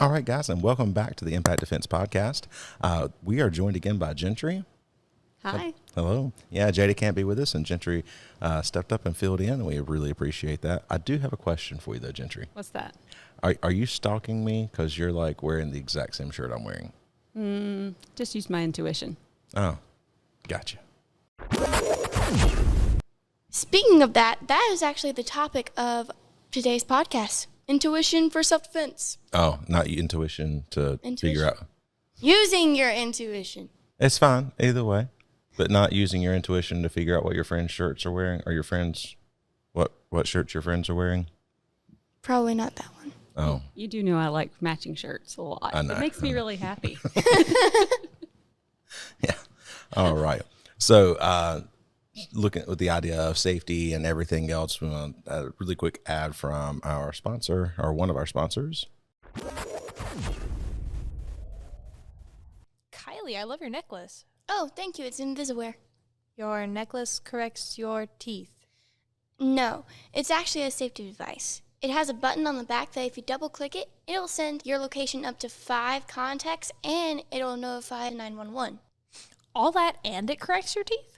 All right, guys, and welcome back to the Impact Defense Podcast. We are joined again by Jentry. Hi. Hello. Yeah, Jada can't be with us, and Jentry stepped up and filled in, and we really appreciate that. I do have a question for you, though, Jentry. What's that? Are you stalking me because you're like wearing the exact same shirt I'm wearing? Just use my intuition. Oh, gotcha. Speaking of that, that is actually the topic of today's podcast. Intuition for self-defense. Oh, not intuition to figure out. Using your intuition. It's fine either way, but not using your intuition to figure out what your friends' shirts are wearing, or your friends, what shirts your friends are wearing. Probably not that one. Oh, You do know I like matching shirts a lot. I know. It makes me really happy. yeah. All right. So, looking with the idea of safety and everything else, we want a really quick ad from our sponsor, or one of our sponsors. Kylie, I love your necklace. Oh, thank you. It's Invisaware. Your necklace corrects your teeth. No, it's actually a safety device. It has a button on the back that if you double click it, it'll send your location up to 5 contacts and it'll notify 911. All that and it corrects your teeth?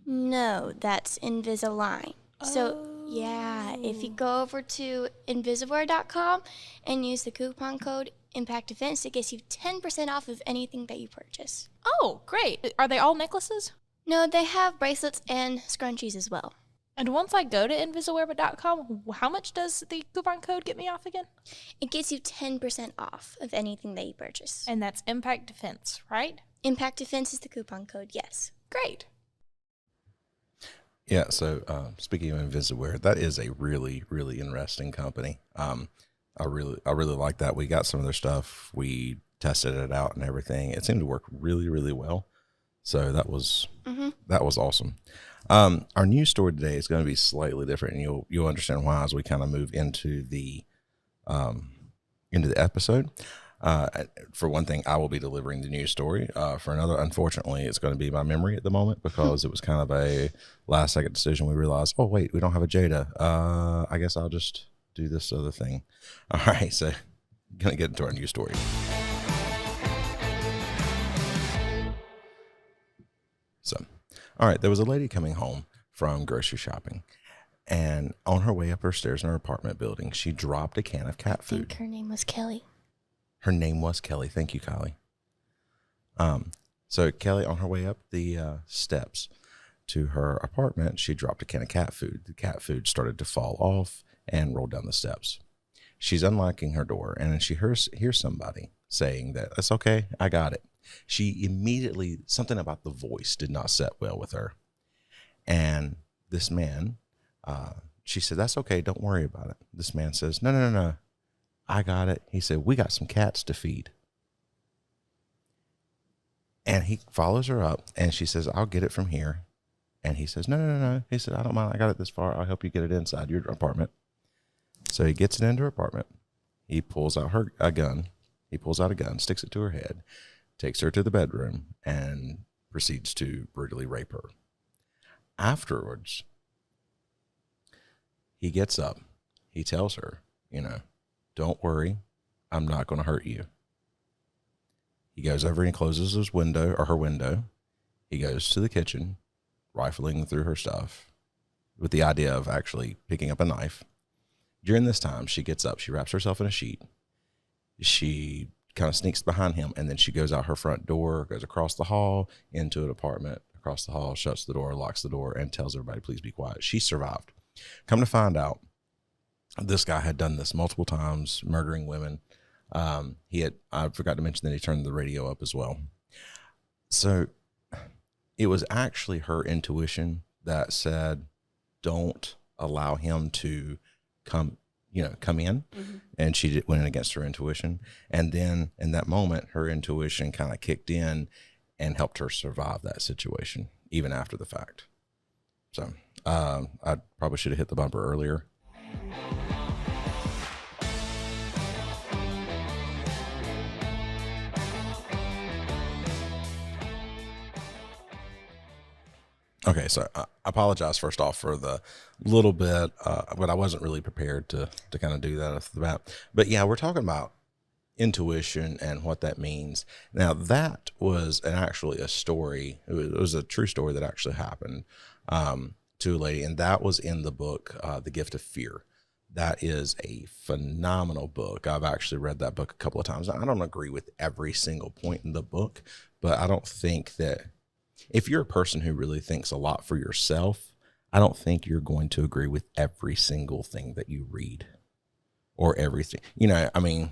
No, that's Invisalign. So, yeah, if you go over to Invisaware.com and use the coupon code Impact Defense, it gets you 10% off of anything that you purchase. Oh, great. Are they all necklaces? No, they have bracelets and scrunchies as well. And once I go to Invisaware.com, how much does the coupon code get me off again? It gets you 10% off of anything that you purchase. And that's Impact Defense, right? Impact Defense is the coupon code, yes. Great. Yeah. So, speaking of Invisaware, that is a really, really interesting company. I really like that. We got some of their stuff. We tested it out and everything. It seemed to work really, really well. So that was awesome. Our news story today is going to be slightly different, and you'll understand why as we kind of move into the episode. For one thing, I will be delivering the news story. For another, unfortunately, it's going to be my memory at the moment because it was kind of a last second decision. We realized, oh wait, we don't have a Jada. I guess I'll just do this other thing. All right, so gonna get into our news story. So, all right, there was a lady coming home from grocery shopping, and on her way up her stairs in her apartment building, she dropped a can of cat I food. think her name was Kelly. Her name was Kelly. Thank you, Kylie. So Kelly, on her way up the steps to her apartment, she dropped a can of cat food. The cat food started to fall off and roll down the steps. She's unlocking her door, and then she hears somebody saying that, "That's okay, I got it." She immediately, something about the voice did not set well with her. And this man, she said, "That's okay, don't worry about it." This man says, No, I got it. He said, "We got some cats to feed." And he follows her up, and she says, "I'll get it from here." And he says, No. He said, "I don't mind. I got it this far. I'll help you get it inside your apartment." So he gets it into her apartment. He pulls out a gun. He pulls out a gun, sticks it to her head, takes her to the bedroom, and proceeds to brutally rape her. Afterwards, he gets up. He tells her, "Don't worry, I'm not going to hurt you." He goes over and he closes her window. He goes to the kitchen, rifling through her stuff with the idea of actually picking up a knife. During this time, she gets up. She wraps herself in a sheet. She kind of sneaks behind him, and then she goes out her front door, goes across the hall into an apartment, across the hall, shuts the door, locks the door, and tells everybody, "Please be quiet." She survived. Come to find out, this guy had done this multiple times, murdering women. I forgot to mention that he turned the radio up as well. So it was actually her intuition that said, don't allow him to come in. Mm-hmm. And she went in against her intuition. And then in that moment, her intuition kind of kicked in and helped her survive that situation, even after the fact. So I probably should have hit the bumper earlier. Okay, so I apologize first off for the little bit, but I wasn't really prepared to kind of do that off the bat. But yeah, we're talking about intuition and what that means. Now, that was actually a story. It was a true story that actually happened to a lady, and that was in the book, The Gift of Fear. That is a phenomenal book. I've actually read that book a couple of times. I don't agree with every single point in the book, but I don't think that if you're a person who really thinks a lot for yourself, I don't think you're going to agree with every single thing that you read or everything. I mean,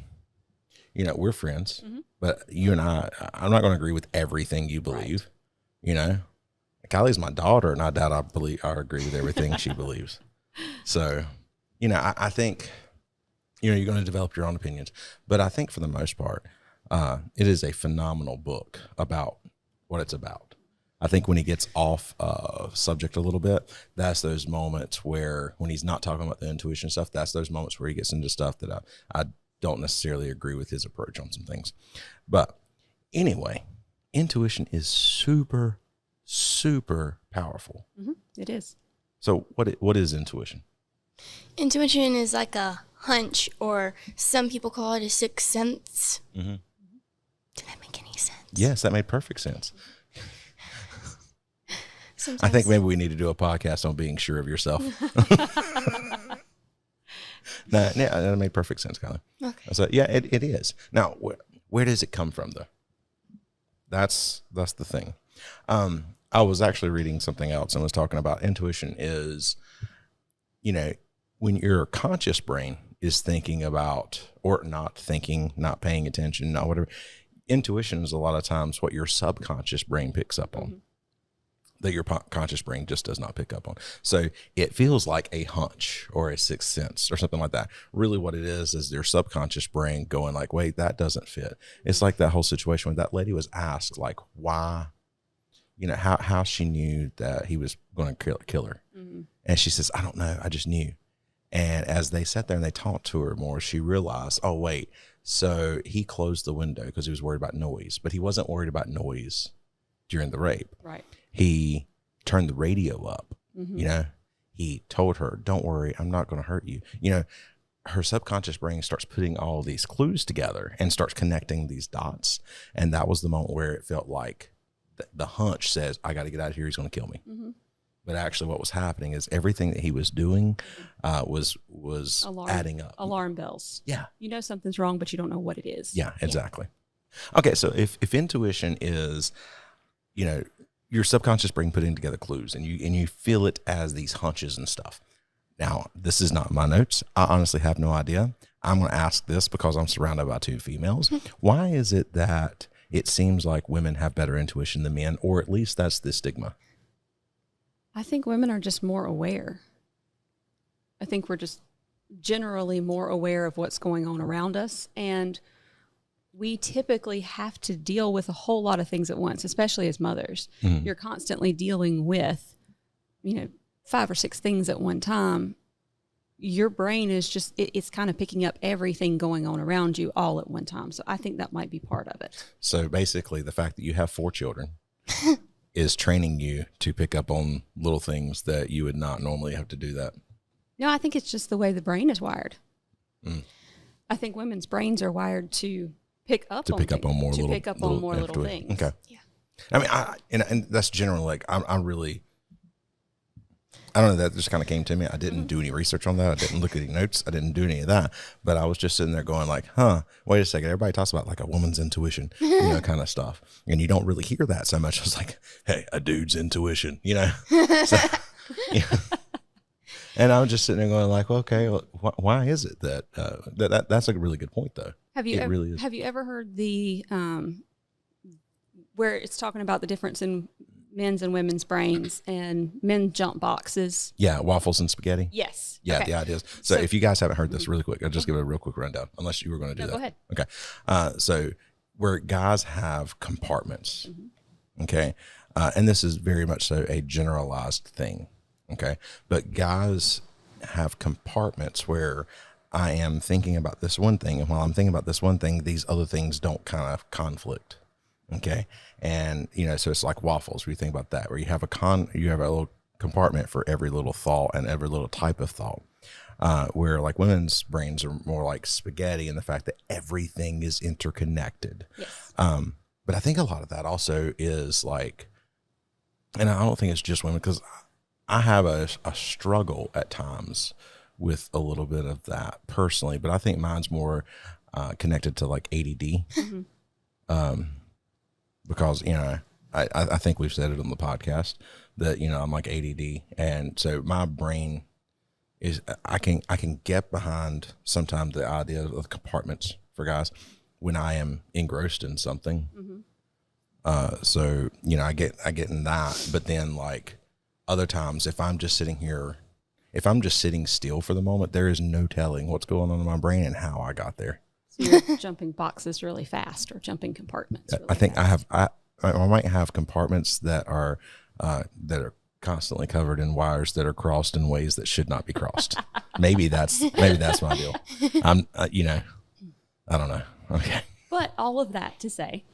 we're friends, but you and I'm not going to agree with everything you believe. Right. Kylie's my daughter, and I doubt I agree with everything she believes. So, I think, you're going to develop your own opinions, but I think for the most part, it is a phenomenal book about what it's about. I think when he gets off subject a little bit, that's those moments where, when he's not talking about the intuition stuff, that's those moments where he gets into stuff that I don't necessarily agree with his approach on some things. But anyway, intuition is super, super powerful. Mm-hmm. It is. So what is intuition? Intuition is like a hunch, or some people call it a sixth sense. Mm-hmm. Did that make any sense? Yes, that made perfect sense. Sometimes. I think maybe we need to do a podcast on being sure of yourself. No, yeah, that made perfect sense, Kylie. Okay. So yeah, it is. Now, where does it come from, though? That's the thing. I was actually reading something else and was talking about intuition is, when your conscious brain is thinking about, or not thinking, not paying attention, not whatever, intuition is a lot of times what your subconscious brain picks up on. Mm-hmm. That your conscious brain just does not pick up on. So it feels like a hunch or a sixth sense or something like that. Really what it is your subconscious brain going like, wait, that doesn't fit. It's like that whole situation when that lady was asked, like, why, how she knew that he was going to kill her. Mm-hmm. And she says, I don't know. I just knew. And as they sat there and they talked to her more, she realized, oh, wait, so he closed the window because he was worried about noise, but he wasn't worried about noise during the rape. Right. He turned the radio up, mm-hmm. He told her, don't worry, I'm not going to hurt you. Her subconscious brain starts putting all these clues together and starts connecting these dots. And that was the moment where it felt like the hunch says, I got to get out of here. He's going to kill me. Mm-hmm. But actually what was happening is everything that he was doing was adding up. Alarm bells. Yeah. Something's wrong, but you don't know what it is. Yeah, exactly. Yeah. Okay. So if intuition is, your subconscious brain putting together clues and you feel it as these hunches and stuff. Now, this is not my notes. I honestly have no idea. I'm going to ask this because I'm surrounded by two females. Why is it that it seems like women have better intuition than men, or at least that's the stigma? I think women are just more aware. I think we're just generally more aware of what's going on around us, and we typically have to deal with a whole lot of things at once, especially as mothers. Mm-hmm. You're constantly dealing with, 5 or 6 things at one time. Your brain is just, it's kind of picking up everything going on around you all at one time. So I think that might be part of it. So basically the fact that you have 4 children is training you to pick up on little things that you would not normally have to do that. No, I think it's just the way the brain is wired. Mm. I think women's brains are wired to pick up on more little things. Okay. Yeah. I mean, and that's generally like, I don't know, that just kind of came to me. I didn't do any research on that. I didn't look at any notes. I didn't do any of that. But I was just sitting there going like, wait a second. Everybody talks about like a woman's intuition, kind of stuff. And you don't really hear that so much. It's like, hey, a dude's intuition, So, yeah. And I was just sitting there going like, well, okay, well, why is it that that's a really good point though. Have you ever heard the, where it's talking about the difference in men's and women's brains, and men jump boxes? Yeah, waffles and spaghetti. Yes. Yeah, okay. The idea is. So if you guys haven't heard this really quick, I'll just give it a real quick rundown, unless you were going to do that. Go ahead. Okay. So where guys have compartments, okay, and this is very much so a generalized thing, okay, but guys have compartments where I am thinking about this one thing, and while I'm thinking about this one thing, these other things don't kind of conflict. Okay. And, so it's like waffles, where you think about that, where you have a little compartment for every little thought and every little type of thought. where like women's brains are more like spaghetti in the fact that everything is interconnected. Yes. But I think a lot of that also is like, and I don't think it's just women, because I have a struggle at times with a little bit of that personally, but I think mine's more connected to like ADD. Because, you know, I think we've said it on the podcast that, you know, I'm like ADD. And so my brain is, I can get behind sometimes the idea of compartments for guys when I am engrossed in something. So, you know, I get in that, but then like other times if I'm just sitting here, if I'm just sitting still for the moment, there is no telling what's going on in my brain and how I got there. So you're jumping boxes really fast or jumping compartments really I think fast. I might have compartments that are constantly covered in wires that are crossed in ways that should not be crossed. maybe that's my deal. I'm you know, I don't know. Okay. But all of that to say,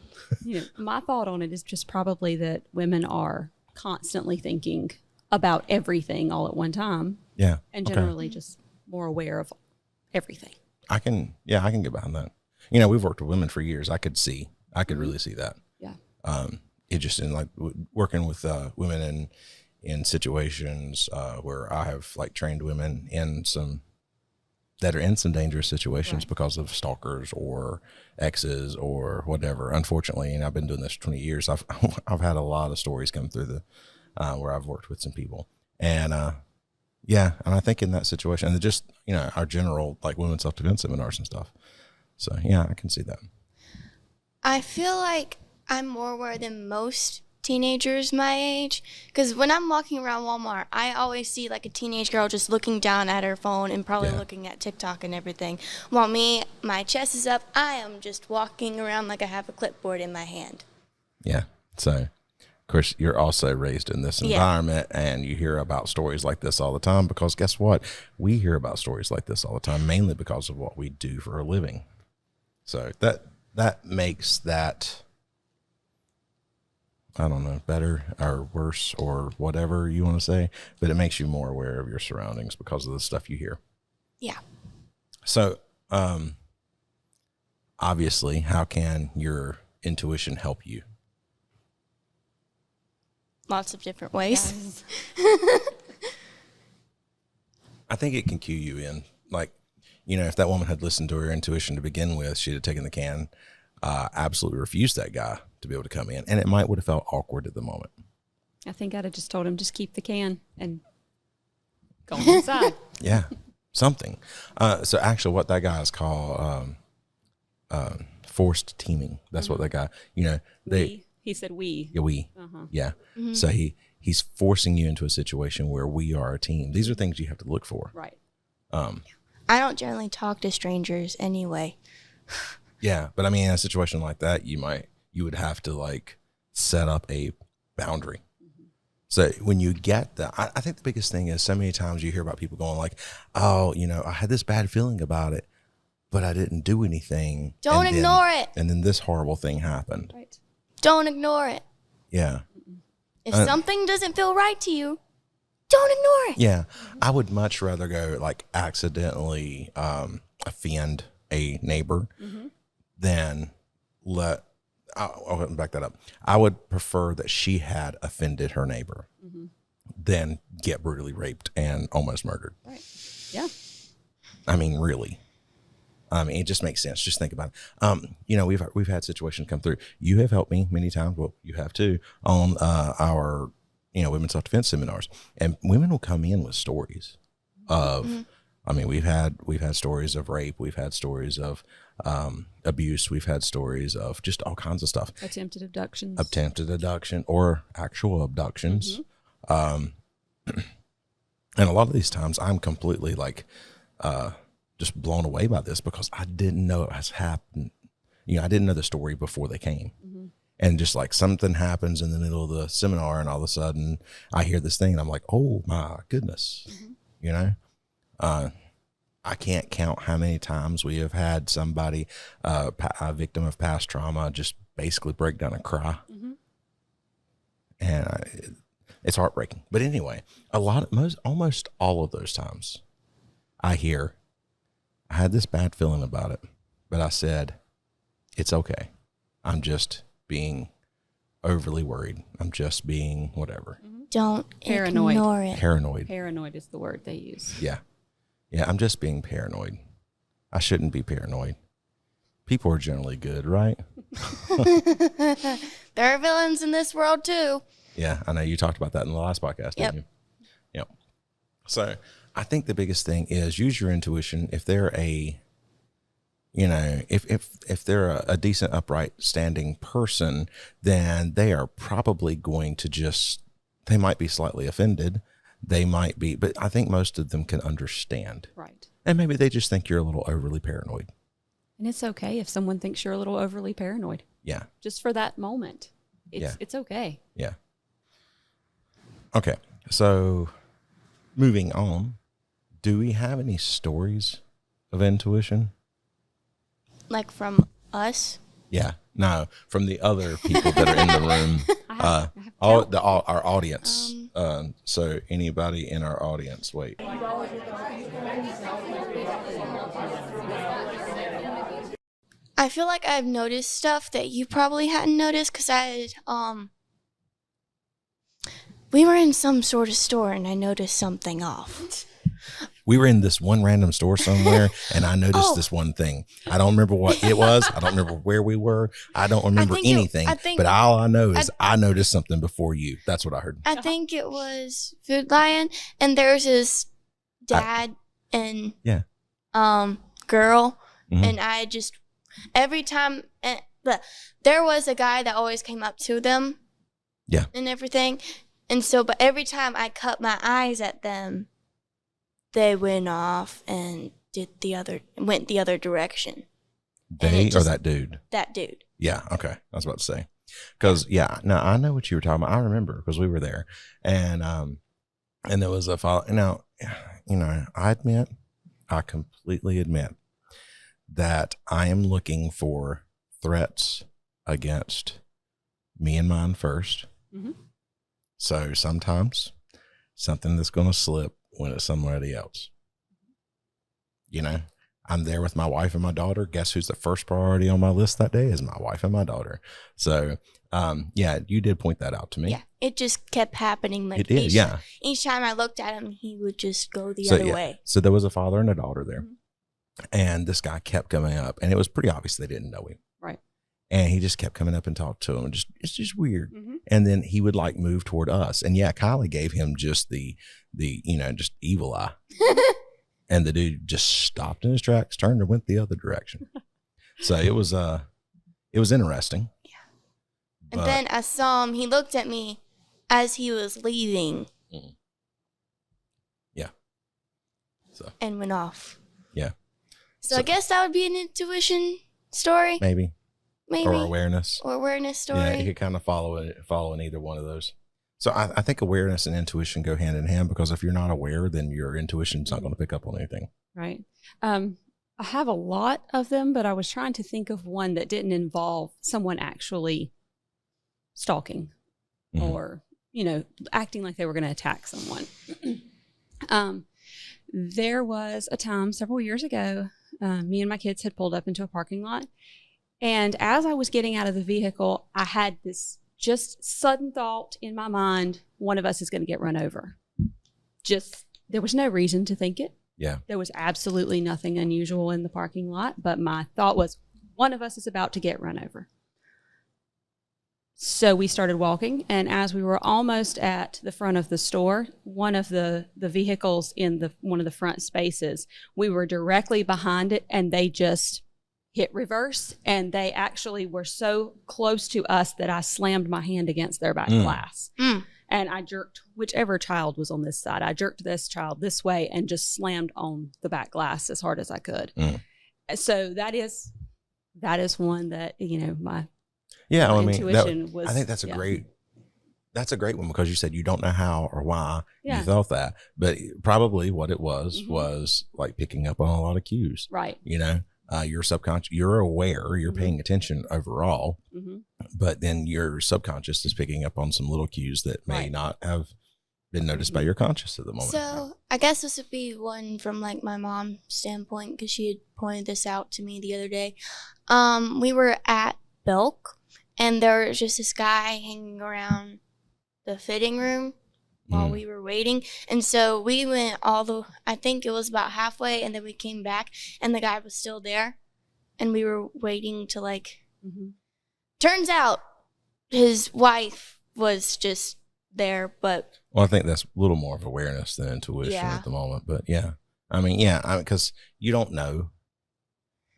you know, my thought on it is just probably that women are constantly thinking about everything all at one time. Yeah. And okay. generally just more aware of everything. I can get behind that. You know, we've worked with women for years. I could really see that. Yeah. It just in like working with women in situations where I have like trained women in some that are in some dangerous situations because of stalkers or exes or whatever. Unfortunately, and I've been doing this for 20 years. I've had a lot of stories come through the where I've worked with some people, and yeah, and I think in that situation, and just, you know, our general like women's self-defense seminars and stuff. So yeah, I can see that. I feel like I'm more aware than most teenagers my age, because when I'm walking around Walmart, I always see like a teenage girl just looking down at her phone and probably looking at TikTok and everything. While me, my chest is up, I am just walking around like I have a clipboard in my hand. Yeah. So, of course, you're also raised in this environment, and you hear about stories like this all the time, because guess what? We hear about stories like this all the time, mainly because of what we do for a living. So that makes that, I don't know, better or worse or whatever you want to say, but it makes you more aware of your surroundings because of the stuff you hear. Yeah. So, obviously, how can your intuition help you? Lots of different ways. I think it can cue you in. Like, you know, if that woman had listened to her intuition to begin with, she'd have taken the can, absolutely refused that guy to be able to come in. And it would have felt awkward at the moment. I think I'd have just told him, just keep the can and go inside. Yeah, something. So actually what that guy is called forced teaming. That's what that guy, you know, He said we. Yeah, we. Yeah. Mm-hmm. So he's forcing you into a situation where we are a team. These are things you have to look for. Right. I don't generally talk to strangers anyway. Yeah, but I mean, in a situation like that, you would have to like set up a boundary. Mm-hmm. So when you get that, I think the biggest thing is so many times you hear about people going like, oh, you know, I had this bad feeling about it, but I didn't do anything. Don't ignore it. And then this horrible thing happened. Right. Don't ignore it. Yeah. If something doesn't feel right to you, don't ignore it. Yeah. I would much rather go like accidentally offend a neighbor than I'll back that up. I would prefer that she had offended her neighbor than get brutally raped and almost murdered. Right. Yeah. I mean, really. I mean, it just makes sense. Just think about it. You know, we've had situations come through. You have helped me many times. Well, you have too, on our, you know, women's self-defense seminars, and women will come in with stories of, I mean, we've had stories of rape. We've had stories of abuse. We've had stories of just all kinds of stuff. Attempted abduction or actual abductions. And a lot of these times I'm completely like, just blown away by this because I didn't know it has happened. You know, I didn't know the story before they came. And just like something happens in the middle of the seminar and all of a sudden I hear this thing and I'm like, oh my goodness, you know, I can't count how many times we have had somebody, a victim of past trauma, just basically break down and cry. And it's heartbreaking. But anyway, almost all of those times, I had this bad feeling about it, but I said, it's okay. I'm just being overly worried. I'm just being whatever. Don't Paranoid. ignore it. Paranoid is the word they use. Yeah. Yeah, I'm just being paranoid. I shouldn't be paranoid. People are generally good, right? There are villains in this world too. Yeah, I know you talked about that in the last podcast, Yep. didn't you? Yep. So I think the biggest thing is use your intuition. If they're if they're a decent, upright, standing person, then they are probably going to they might be slightly offended. They might be, but I think most of them can understand. Right. And maybe they just think you're a little overly paranoid. And it's okay if someone thinks you're a little overly paranoid. Yeah. Just for that moment. Yeah. It's okay. Yeah. Okay. So moving on, do we have any stories of intuition? Like from us. Yeah. No, from the other people that are in the room. I have Our audience. So anybody in our audience, wait. I feel like I've noticed stuff that you probably hadn't noticed because we were in some sort of store and I noticed something off. We were in this one random store somewhere, and I noticed this one thing. I don't remember what it was. I don't remember where we were. I don't remember anything. But all I know is I noticed something before you. That's what I heard. I think it was Food Lion, and there's his dad and girl, and I just every time there was a guy that always came up to them, and everything, and so but every time I cut my eyes at them, they went off and went the other direction. They or that dude? That dude. Yeah. Okay. I was about to say, because now I know what you were talking about. I remember because we were there, and there was a follow. Now, I completely admit that I am looking for threats against me and mine first. Mm-hmm. So sometimes something that's going to slip when it's somebody else. I'm there with my wife and my daughter. Guess who's the first priority on my list that day is my wife and my daughter. So, you did point that out to me. Yeah, it just kept happening. Like it did, each time I looked at him, he would just go the other way. So there was a father and a daughter there. Mm-hmm. And this guy kept coming up, and it was pretty obvious they didn't know him. Right. And he just kept coming up and talked to him. And it's just weird. Mm-hmm. And then he would move toward us. And Kylie gave him just the just evil eye. And the dude just stopped in his tracks, turned and went the other direction. So it was interesting. Yeah. And then I saw him, he looked at me as he was leaving. Mm-hmm. Yeah. So. And went off. Yeah. So I guess that would be an intuition story. Maybe. Or awareness. Story. Yeah, you could kind of follow in either one of those. So I think awareness and intuition go hand in hand, because if you're not aware, then your intuition's not going to pick up on anything. Right. I have a lot of them, but I was trying to think of one that didn't involve someone actually stalking or, acting like they were going to attack someone. There was a time several years ago, me and my kids had pulled up into a parking lot. And as I was getting out of the vehicle, I had this just sudden thought in my mind, one of us is going to get run over. There was no reason to think it. Yeah. There was absolutely nothing unusual in the parking lot, but my thought was, one of us is about to get run over. So we started walking, and as we were almost at the front of the store, one of the vehicles in one of the front spaces, we were directly behind it, and they just hit reverse, and they actually were so close to us that I slammed my hand against their back glass. And I jerked whichever child was on this side. I jerked this child this way and just slammed on the back glass as hard as I could. So that is one that, my intuition was. I think that's a great one, because you said you don't know how or why you thought that, but probably what it was like picking up on a lot of cues. Right. Your subconscious, you're aware, you're paying attention overall, but then your subconscious is picking up on some little cues that may not have been noticed by your conscious at the moment. So I guess this would be one from like my mom's standpoint, because she had pointed this out to me the other day. We were at Belk, and there was just this guy hanging around the fitting room while we were waiting. And so we went I think it was about halfway, and then we came back, and the guy was still there, and we were waiting to like, turns out his wife was just there, but. Well, I think that's a little more of awareness than intuition at the moment, but yeah. I mean, because you don't know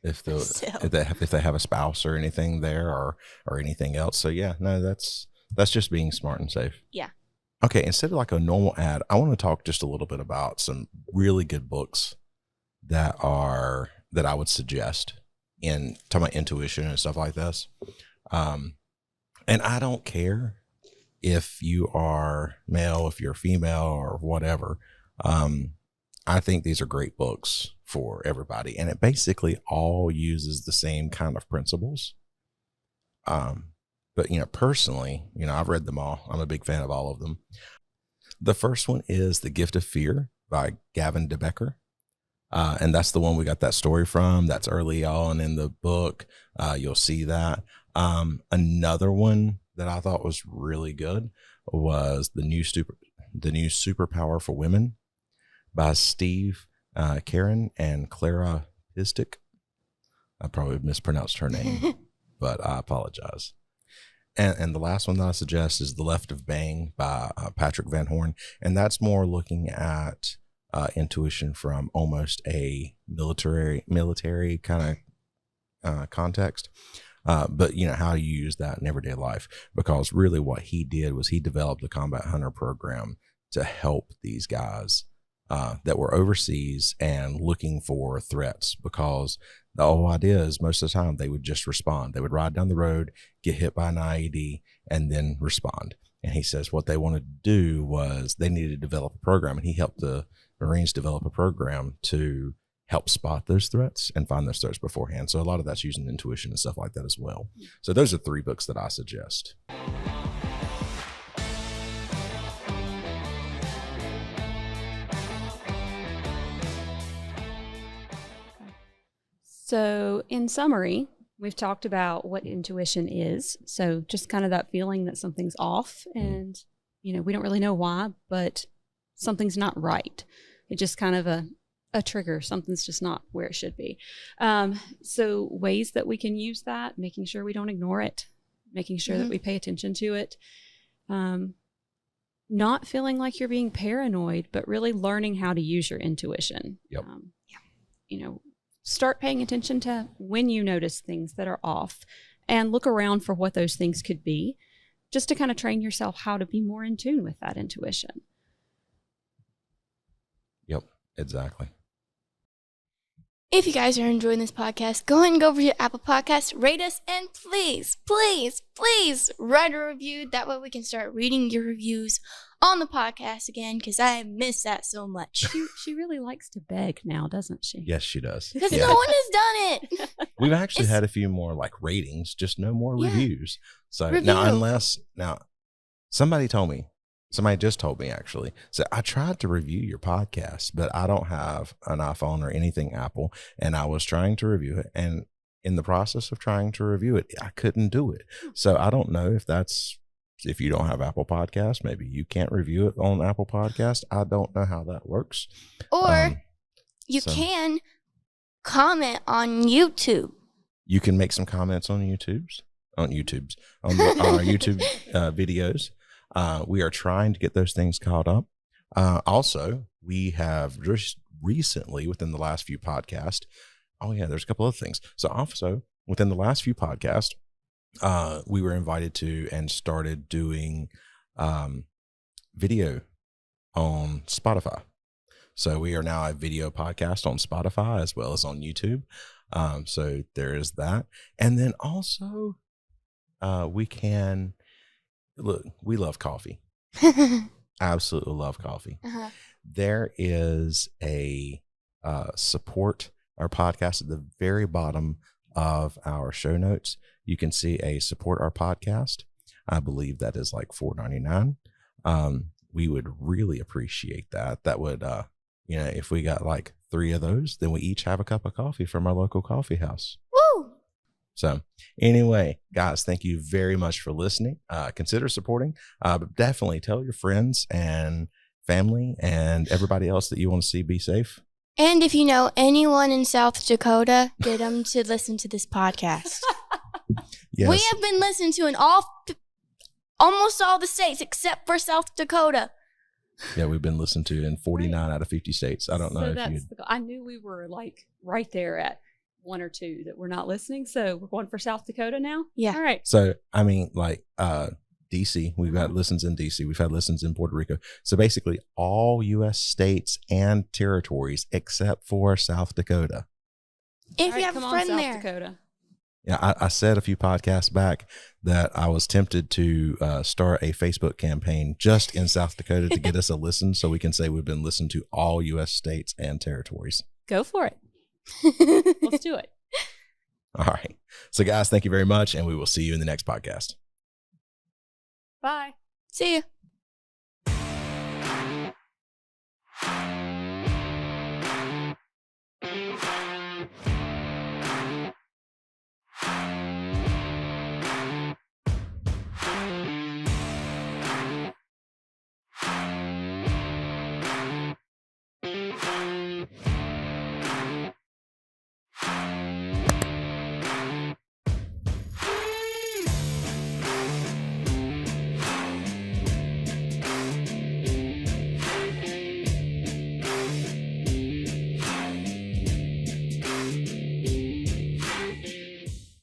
if they have a spouse or anything there or anything else. So yeah, no, that's just being smart and safe. Yeah. Okay, instead of like a normal ad, I want to talk just a little bit about some really good books that I would suggest in talking about intuition and stuff like this. And I don't care if you are male, if you're female, or whatever. I think these are great books for everybody, and it basically all uses the same kind of principles. But personally, I've read them all. I'm a big fan of all of them. The first one is The Gift of Fear by Gavin DeBecker. And that's the one we got that story from. That's early on in the book. You'll see that. Another one that I thought was really good was the new Superpower for Women by Steve Karen and Clara Pistic. I probably mispronounced her name, but I apologize. And the last one that I suggest is The Left of Bang by Patrick Van Horn. And that's more looking at intuition from almost a military kind of context. But how you use that in everyday life, because really what he did was he developed the Combat Hunter program to help these guys that were overseas and looking for threats, because the whole idea is most of the time they would just respond. They would ride down the road, get hit by an IED, and then respond. And he says what they wanted to do was they needed to develop a program, and he helped the Marines develop a program to help spot those threats and find those threats beforehand. So a lot of that's using intuition and stuff like that as well. So those are 3 books that I suggest. So in summary, we've talked about what intuition is. So just kind of that feeling that something's off, and, we don't really know why, but something's not right. It's just kind of a trigger. Something's just not where it should be. So ways that we can use that, making sure we don't ignore it, making sure that we pay attention to it. Not feeling like you're being paranoid, but really learning how to use your intuition. Yep. Start paying attention to when you notice things that are off, and look around for what those things could be, just to kind of train yourself how to be more in tune with that intuition. Yep, exactly. If you guys are enjoying this podcast, go ahead and go over to your Apple Podcasts, rate us, and please, please, please write a review. That way we can start reading your reviews on the podcast again, because I miss that so much. She really likes to beg now, doesn't she? Yes, she does. Because no one has done it. We've actually had a few more like ratings, just no more reviews. So Review. now somebody just told me actually. So I tried to review your podcast, but I don't have an iPhone or anything Apple, and I was trying to review it, and in the process of trying to review it, I couldn't do it. So I don't know if you don't have Apple Podcasts, maybe you can't review it on Apple Podcast. I don't know how that works. Or you can comment on YouTube. You can make some comments on our YouTube videos. We are trying to get those things caught up. Also, we have just recently, within the last few podcasts, there's a couple of things. So also, within the last few podcasts, we were invited to and started doing video on Spotify. So we are now a video podcast on Spotify as well as on YouTube. So there is that. And then also, we love coffee. Absolutely love coffee. There is a support our podcast at the very bottom of our show notes. You can see a support our podcast. I believe that is like $4.99. we would really appreciate that. That would, if we got like 3 of those, then we each have a cup of coffee from our local coffee house. Woo! So anyway, guys, thank you very much for listening. Consider supporting, but definitely tell your friends and family and everybody else that you want to see be safe. And if you know anyone in South Dakota, get them to listen to this podcast. Yes. We have been listened to in almost all the states except for South Dakota. Yeah, we've been listened to in 49 out of 50 states. I don't know if you. I knew we were like right there at 1 or 2 that we're not listening. So we're going for South Dakota now. Yeah. All right. So I mean, like DC, we've got listens in DC. We've had listens in Puerto Rico. So basically, all U.S. states and territories except for South Dakota. If you have a friend South there. Dakota. Yeah, I said a few podcasts back that I was tempted to start a Facebook campaign just in South Dakota to get us a listen so we can say we've been listened to all U.S. states and territories. Go for it. Let's do it. All right. So, guys, thank you very much, and we will see you in the next podcast. Bye. See you.